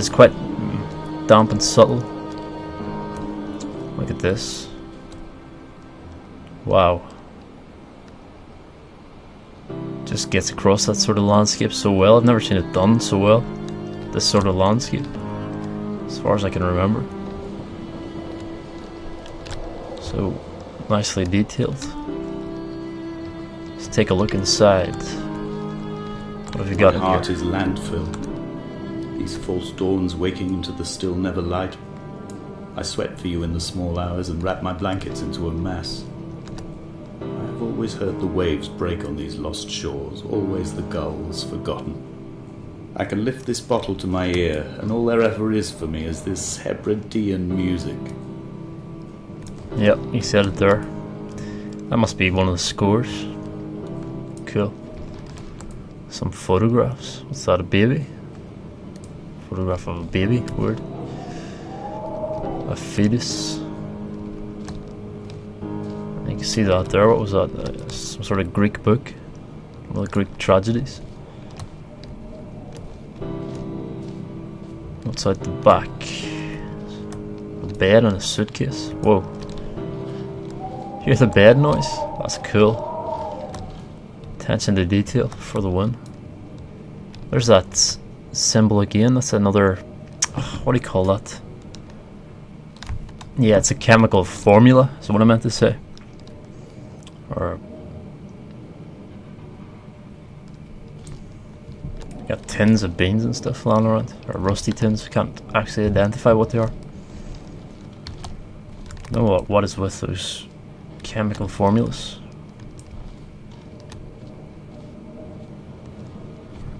it's quite damp and subtle. Look at this. Wow. Just gets across that sort of landscape so well. I've never seen it done so well. This sort of landscape, as far as I can remember. So nicely detailed. Let's take a look inside. What have you got in here? My heart is landfill. These false dawns waking into the still never light. I sweat for you in the small hours and wrap my blankets into a mass. I have always heard the waves break on these lost shores, always the gulls forgotten. I can lift this bottle to my ear, and all there ever is for me is this Hebridean music. Yep, you said it there. That must be one of the scores. Cool. Some photographs. What's that, a baby? Photograph of a baby, weird. A fetus. You can see that there. What was that? Some sort of Greek book. One of the Greek tragedies. What's out the back? A bed and a suitcase. Whoa. Hear the bed noise? That's cool. Attention to detail for the win. There's that symbol again. That's another... what do you call that? Yeah, it's a chemical formula, is what I meant to say. Or... got tins of beans and stuff lying around. Or rusty tins. Can't actually identify what they are. Know what is with those chemical formulas?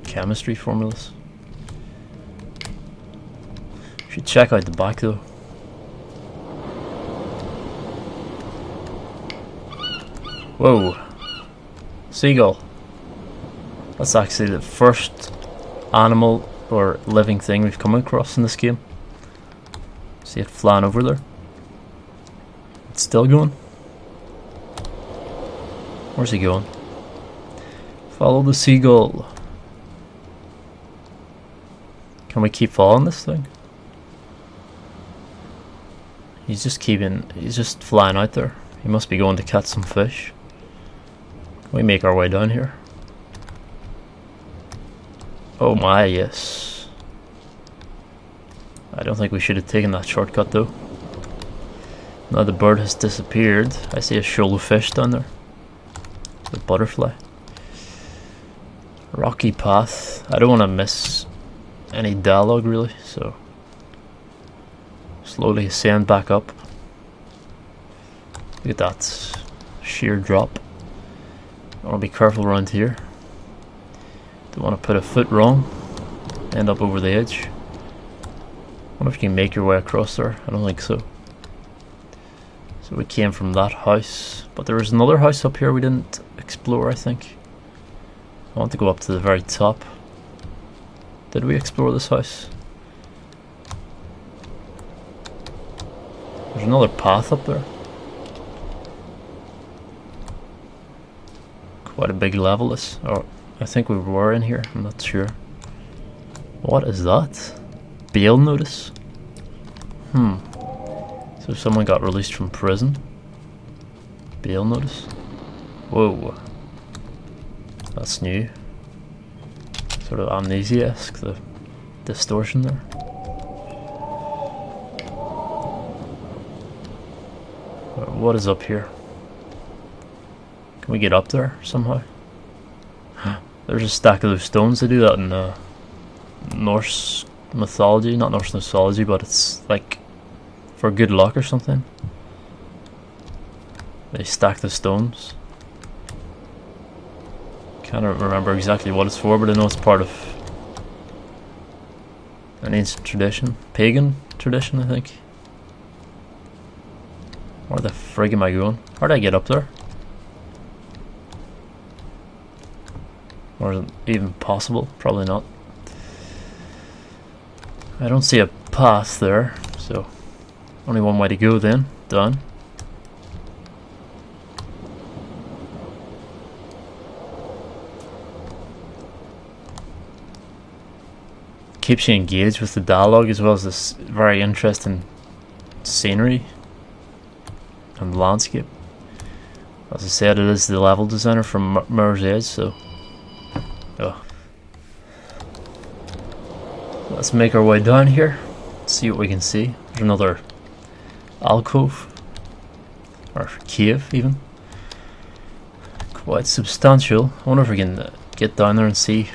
Chemistry formulas. Should check out the back though. Whoa. Seagull. That's actually the first animal or living thing we've come across in this game. See it flying over there? It's still going. Where's he going? Follow the seagull. Can we keep following this thing? He's just flying out there. He must be going to catch some fish. Can we make our way down here? Oh my, yes. I don't think we should have taken that shortcut though. Now the bird has disappeared. I see a shoal of fish down there. The butterfly. Rocky path. I don't want to miss any dialogue really, so slowly ascend back up. Look at that sheer drop. I want to be careful around here. Don't want to put a foot wrong, end up over the edge. Wonder if you can make your way across there. I don't think so. So we came from that house, but there was another house up here we didn't explore, I think. I want to go up to the very top. Did we explore this house? There's another path up there. Quite a big level this. Or I think we were in here, I'm not sure. What is that? Bail notice? So someone got released from prison. Bail notice? Whoa. That's new. Sort of amnesia-esque, the distortion there. What is up here? Can we get up there somehow? There's a stack of those stones. They do that in Norse mythology. Not Norse mythology, but it's like for good luck or something. They stack the stones. Can't remember exactly what it's for, but I know it's part of an ancient tradition. Pagan tradition, I think. Where the frig am I going? How did I get up there? Or is it even possible? Probably not. I don't see a path there, so only one way to go then. Done. keeps you engaged with the dialogue as well as this very interesting scenery and landscape. As I said, it is the level designer from Mirror's Edge, so let's make our way down here, see what we can see. There's another alcove, or cave even, quite substantial. I wonder if we can get down there and see.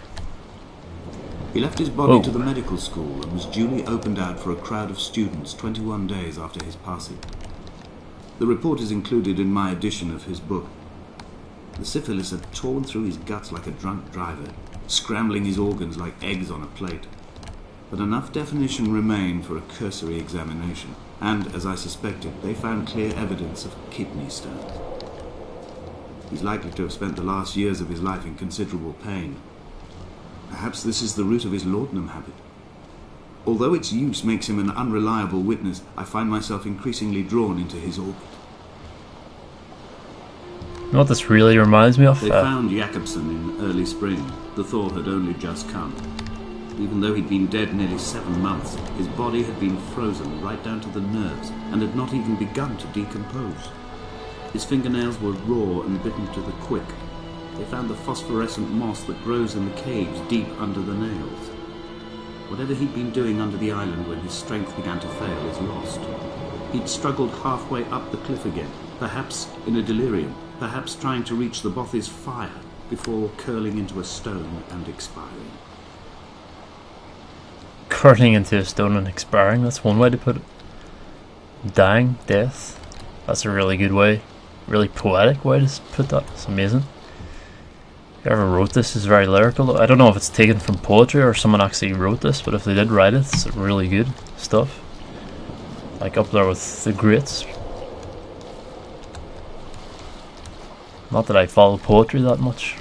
He left his body to the medical school and was duly opened out for a crowd of students 21 days after his passing. The report is included in my edition of his book. The syphilis had torn through his guts like a drunk driver, scrambling his organs like eggs on a plate. But enough definition remained for a cursory examination, and, as I suspected, they found clear evidence of kidney stones. He's likely to have spent the last years of his life in considerable pain. Perhaps this is the root of his laudanum habit. Although its use makes him an unreliable witness, I find myself increasingly drawn into his orbit. You know what this really reminds me of? They found Jakobsen in early spring. The thaw had only just come. Even though he'd been dead nearly 7 months, his body had been frozen right down to the nerves and had not even begun to decompose. His fingernails were raw and bitten to the quick. They found the phosphorescent moss that grows in the caves deep under the nails. Whatever he'd been doing under the island when his strength began to fail is lost. He'd struggled halfway up the cliff again, perhaps in a delirium, perhaps trying to reach the Bothy's fire before curling into a stone and expiring. Curling into a stone and expiring, that's one way to put it. Dying, death, that's a really good way, really poetic way to put that. It's amazing. Whoever wrote this is very lyrical. I don't know if it's taken from poetry or someone actually wrote this, but if they did write it, it's really good stuff. Like up there with the greats. Not that I follow poetry that much.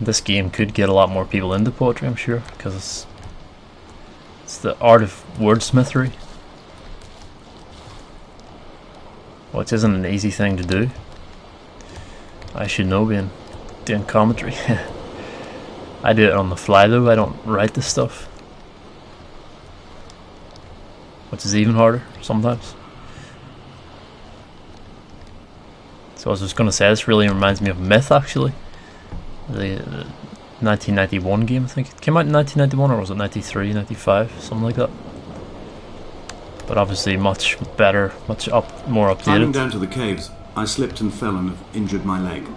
This game could get a lot more people into poetry, I'm sure, because it's the art of wordsmithery, which isn't an easy thing to do. I should know, being doing commentary. I do it on the fly though, I don't write this stuff, which is even harder sometimes. So I was just going to say, this really reminds me of Myth, actually. The 1991 game, I think. It came out in 1991, or was it 93, 95, something like that. But obviously much better, more Climbing updated. down to the caves, I slipped and fell and have injured my leg.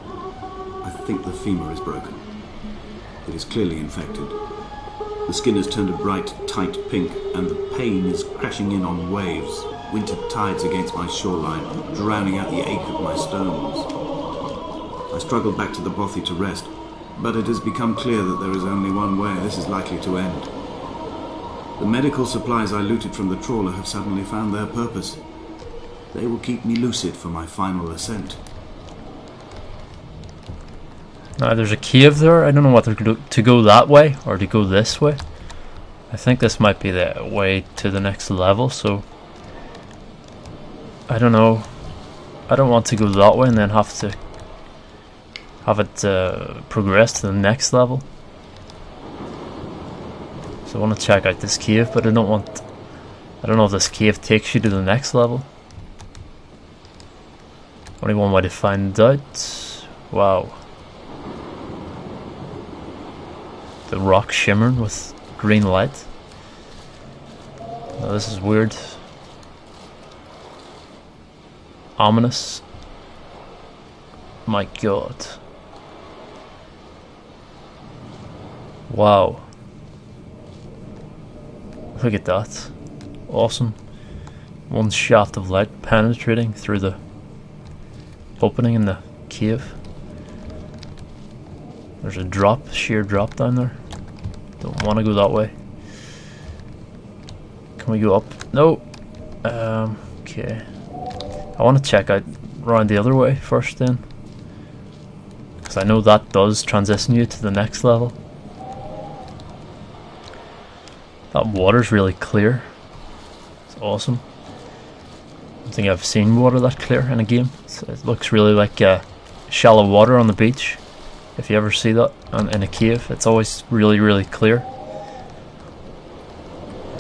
I think the femur is broken. It is clearly infected. The skin has turned a bright, tight pink, and the pain is crashing in on waves, winter tides against my shoreline, drowning out the ache of my stones. I struggled back to the bothy to rest, but it has become clear that there is only one way this is likely to end. The medical supplies I looted from the trawler have suddenly found their purpose. They will keep me lucid for my final ascent. Now there's a cave there. I don't know whether to go that way or to go this way. I think this might be the way to the next level, so I don't know. I don't want to go that way and then have it progress to the next level. So I want to check out this cave, but I don't know if this cave takes you to the next level. Only one way to find out. Wow. The rock shimmering with green light. Now this is weird. Ominous. My god. Wow. Look at that. Awesome. One shaft of light penetrating through the opening in the cave. There's a drop, sheer drop down there. Don't want to go that way. Can we go up? No. Okay. I want to check out around the other way first then, because I know that does transition you to the next level. That water's really clear. It's awesome. I don't think I've seen water that clear in a game. It looks really like shallow water on the beach. If you ever see that in a cave, it's always really, really clear.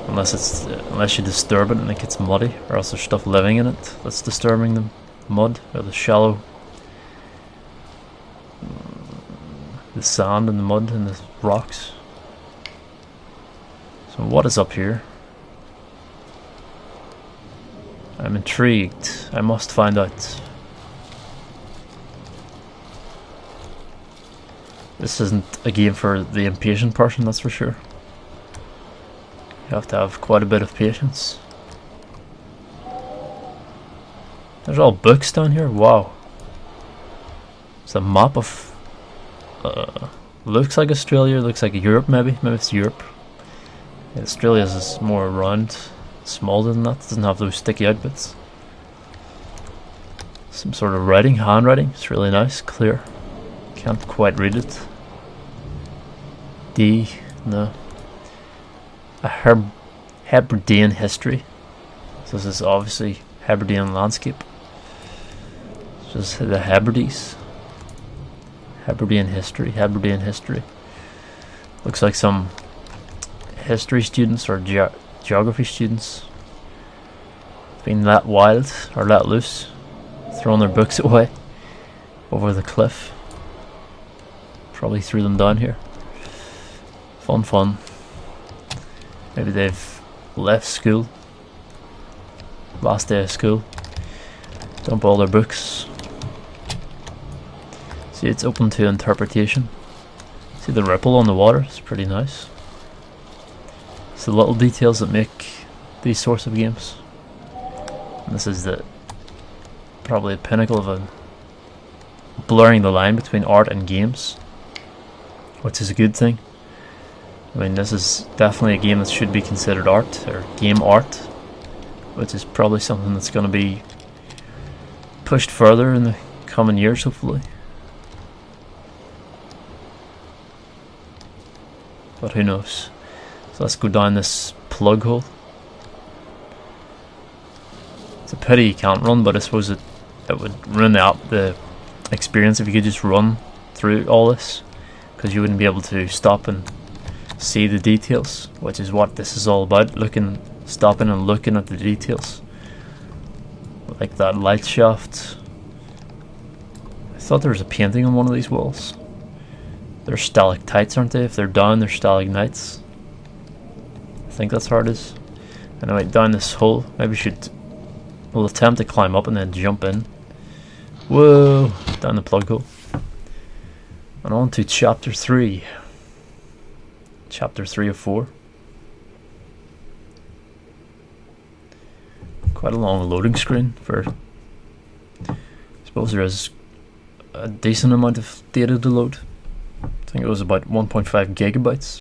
Unless you disturb it and it gets muddy, or else there's stuff living in it that's disturbing the mud or the shallow, the sand and the mud and the rocks. So what is up here? I'm intrigued. I must find out. This isn't a game for the impatient person, that's for sure. You have to have quite a bit of patience. There's all books down here. Wow. It's a map of looks like Australia, looks like Europe maybe. Maybe it's Europe. Yeah, Australia's is more round, smaller than that. It doesn't have those sticky out bits. Some sort of writing, handwriting. It's really nice, clear. Can't quite read it. No. A Hebridean history. So this is obviously Hebridean landscape. Just the Hebrides. Hebridean history. Looks like some history students or geography students being let wild or let loose, throwing their books away over the cliff. Probably threw them down here. Fun. Maybe they've left school. Last day of school. Dump all their books. See, it's open to interpretation. See the ripple on the water? It's pretty nice. It's the little details that make these sorts of games. And this is probably a pinnacle of blurring the line between art and games, which is a good thing. I mean, this is definitely a game that should be considered art, or game art, which is probably something that's going to be pushed further in the coming years, hopefully. But who knows? So let's go down this plug hole. It's a pity you can't run, but I suppose it would ruin the experience if you could just run through all this, because you wouldn't be able to stop and see the details, which is what this is all about. Stopping and looking at the details, like that light shaft. I thought there was a painting on one of these walls. They're stalactites, aren't they? If they're down, they're stalagmites. I think that's how it is. Anyway, down this hole. Maybe we'll attempt to climb up and then jump in. Whoa! Down the plug hole. And on to chapter 3. Chapter 3 of 4. Quite a long loading screen for. I suppose there is a decent amount of data to load. I think it was about 1.5 gigabytes.